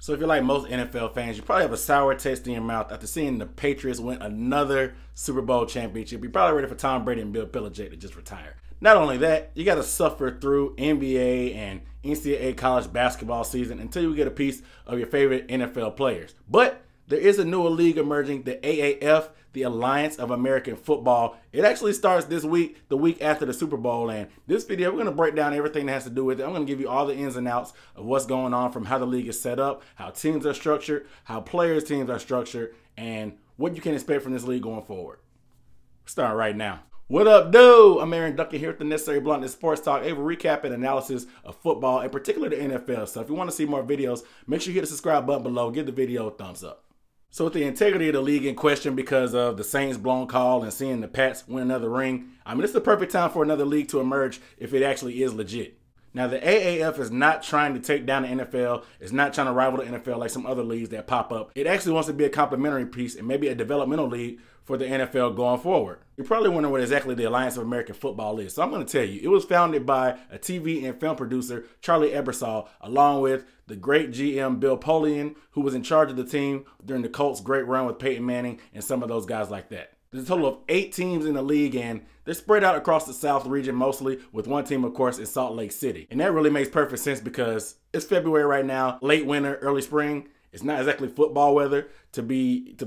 So if you're like most NFL fans, you probably have a sour taste in your mouth after seeing the Patriots win another Super Bowl championship. You're probably ready for Tom Brady and Bill Belichick to just retire. Not only that, you got to suffer through NBA and NCAA college basketball season until you get a piece of your favorite NFL players. But there is a newer league emerging, the AAF, the Alliance of American Football. It actually starts this week, the week after the Super Bowl. And this video, we're going to break down everything that has to do with it. I'm going to give you all the ins and outs of what's going on, from how the league is set up, how teams are structured, how players' teams are structured, and what you can expect from this league going forward. We're starting right now. What up, dude? I'm Aaron Duncan here with the Necessary Bluntness Sports Talk, a recap and analysis of football, and particularly the NFL. So if you want to see more videos, make sure you hit the subscribe button below. Give the video a thumbs up. So with the integrity of the league in question because of the Saints' blown call and seeing the Pats win another ring, I mean, it's the perfect time for another league to emerge if it actually is legit. Now, the AAF is not trying to take down the NFL. It's not trying to rival the NFL like some other leagues that pop up. It actually wants to be a complementary piece and maybe a developmental league for the NFL going forward. You're probably wondering what exactly the Alliance of American Football is. So I'm going to tell you. It was founded by a TV and film producer, Charlie Ebersol, along with the great GM Bill Polian, who was in charge of the team during the Colts' great run with Peyton Manning and some of those guys like that. There's a total of 8 teams in the league, and they're spread out across the South region mostly, with one team, of course, in Salt Lake City. And that really makes perfect sense because it's February right now, late winter, early spring. It's not exactly football weather to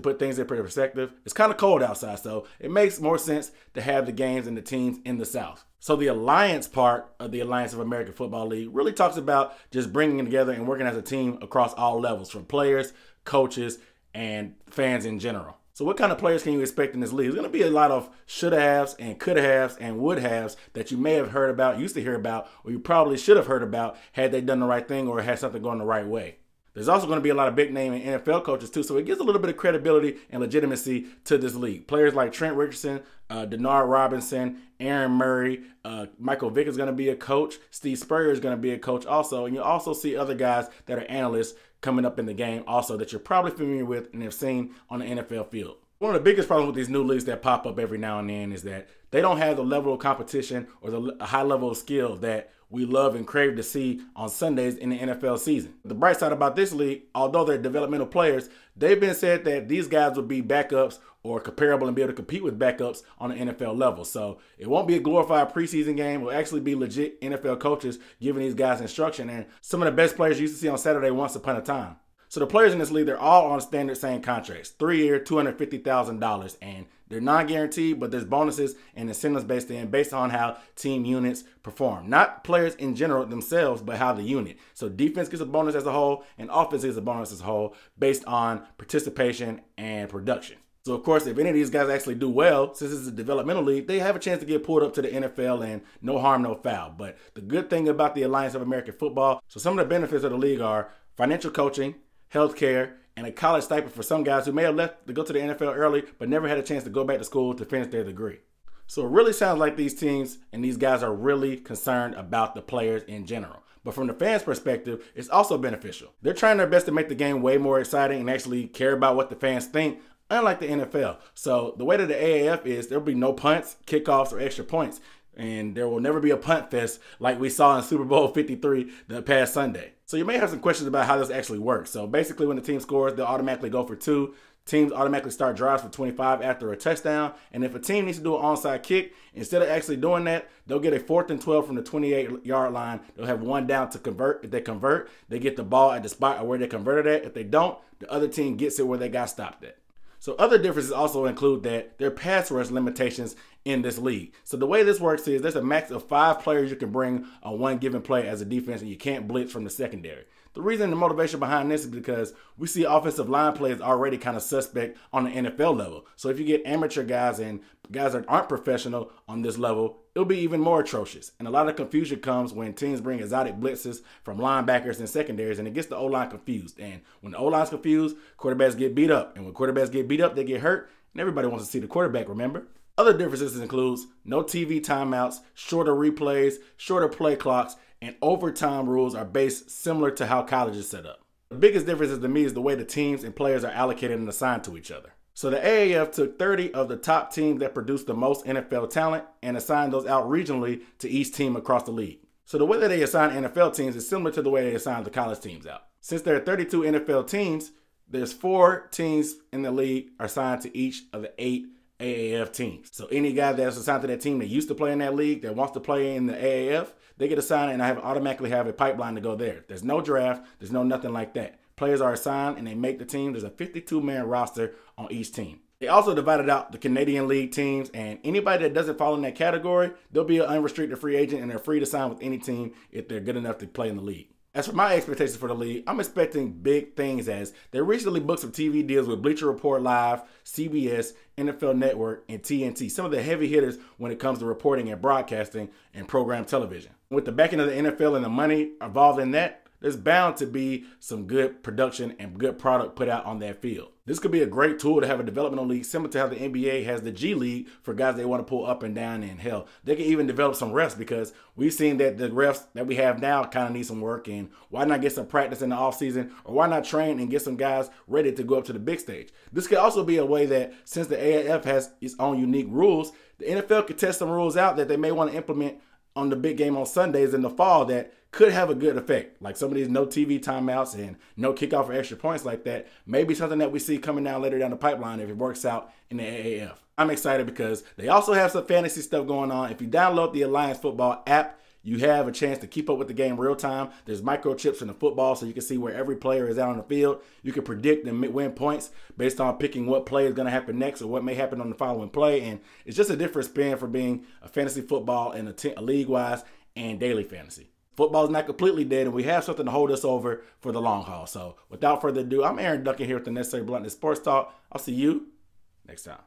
put things in perspective. It's kind of cold outside, so it makes more sense to have the games and the teams in the South. So the alliance part of the Alliance of American Football League really talks about just bringing together and working as a team across all levels, from players, coaches, and fans in general. So what kind of players can you expect in this league? There's going to be a lot of shoulda-haves and coulda-haves and would-haves that you may have heard about, used to hear about, or you probably should have heard about had they done the right thing or had something going the right way. There's also going to be a lot of big-name NFL coaches, too, so it gives a little bit of credibility and legitimacy to this league. Players like Trent Richardson, Denard Robinson, Aaron Murray, Michael Vick is going to be a coach. Steve Spurrier is going to be a coach also, and you'll also see other guys that are analysts coming up in the game also that you're probably familiar with and have seen on the NFL field. One of the biggest problems with these new leagues that pop up every now and then is that they don't have the level of competition or the high level of skill that we love and crave to see on Sundays in the NFL season. The bright side about this league, although they're developmental players, they've been said that these guys will be backups or comparable and be able to compete with backups on the NFL level. So it won't be a glorified preseason game. It will actually be legit NFL coaches giving these guys instruction, and some of the best players you used to see on Saturday once upon a time. So the players in this league, they're all on standard same contracts, 3-year, $250,000, and they're non-guaranteed, but there's bonuses and incentives based on how team units perform. Not players in general themselves, but how the unit. So defense gets a bonus as a whole, and offense gets a bonus as a whole based on participation and production. So, of course, if any of these guys actually do well, since this is a developmental league, they have a chance to get pulled up to the NFL, and no harm, no foul. But the good thing about the Alliance of American Football, so some of the benefits of the league are financial coaching, healthcare, and a college stipend for some guys who may have left to go to the NFL early but never had a chance to go back to school to finish their degree. So it really sounds like these teams and these guys are really concerned about the players in general. But from the fans' perspective, it's also beneficial. They're trying their best to make the game way more exciting and actually care about what the fans think, unlike the NFL. So the way that the AAF is, there'll be no punts, kickoffs, or extra points. And there will never be a punt fest like we saw in Super Bowl 53 the past Sunday. So you may have some questions about how this actually works. So basically when the team scores, they'll automatically go for 2. Teams automatically start drives for 25 after a touchdown. And if a team needs to do an onside kick, instead of actually doing that, they'll get a 4th and 12 from the 28-yard line. They'll have one down to convert. If they convert, they get the ball at the spot where they converted at. If they don't, the other team gets it where they got stopped at. So other differences also include that there are pass rush limitations in this league. So the way this works is there's a max of 5 players you can bring on one given play as a defense, and you can't blitz from the secondary. The reason and the motivation behind this is because we see offensive line plays already kind of suspect on the NFL level. So if you get amateur guys and guys that aren't professional on this level, it'll be even more atrocious. And a lot of confusion comes when teams bring exotic blitzes from linebackers and secondaries, and it gets the O-line confused. And when the O-line's confused, quarterbacks get beat up. And when quarterbacks get beat up, they get hurt. And everybody wants to see the quarterback, remember? Other differences includes no TV timeouts, shorter replays, shorter play clocks, and overtime rules are based similar to how college is set up. The biggest difference to me is the way the teams and players are allocated and assigned to each other. So the AAF took 30 of the top teams that produced the most NFL talent and assigned those out regionally to each team across the league. So the way that they assign NFL teams is similar to the way they assign the college teams out. Since there are 32 NFL teams, there's 4 teams in the league are assigned to each of the 8 AAF teams. So any guy that's assigned to that team that used to play in that league that wants to play in the AAF, they get assigned and automatically have a pipeline to go there. There's no draft. There's no nothing like that. Players are assigned and they make the team. There's a 52-man roster on each team. They also divided out the Canadian League teams, and anybody that doesn't fall in that category, they'll be an unrestricted free agent and they're free to sign with any team if they're good enough to play in the league. As for my expectations for the league, I'm expecting big things as they recently booked some TV deals with Bleacher Report Live, CBS, NFL Network, and TNT, some of the heavy hitters when it comes to reporting and broadcasting and program television. With the backing of the NFL and the money involved in that, there's bound to be some good production and good product put out on that field. This could be a great tool to have a developmental league similar to how the NBA has the G League for guys they want to pull up and down, and hell, they can even develop some refs because we've seen that the refs that we have now kind of need some work, and why not get some practice in the offseason, or why not train and get some guys ready to go up to the big stage. This could also be a way that since the AAF has its own unique rules, the NFL could test some rules out that they may want to implement on the big game on Sundays in the fall that could have a good effect. Like some of these no TV timeouts and no kickoff or extra points like that may be something that we see coming down later down the pipeline if it works out in the AAF. I'm excited because they also have some fantasy stuff going on. If you download the Alliance Football app, you have a chance to keep up with the game real time. There's microchips in the football so you can see where every player is out on the field. You can predict and win points based on picking what play is going to happen next or what may happen on the following play. And it's just a different spin for being a fantasy football and a league-wise and daily fantasy. Football is not completely dead, and we have something to hold us over for the long haul. So without further ado, I'm Aaron Duncan here with the Necessary Bluntness Sports Talk. I'll see you next time.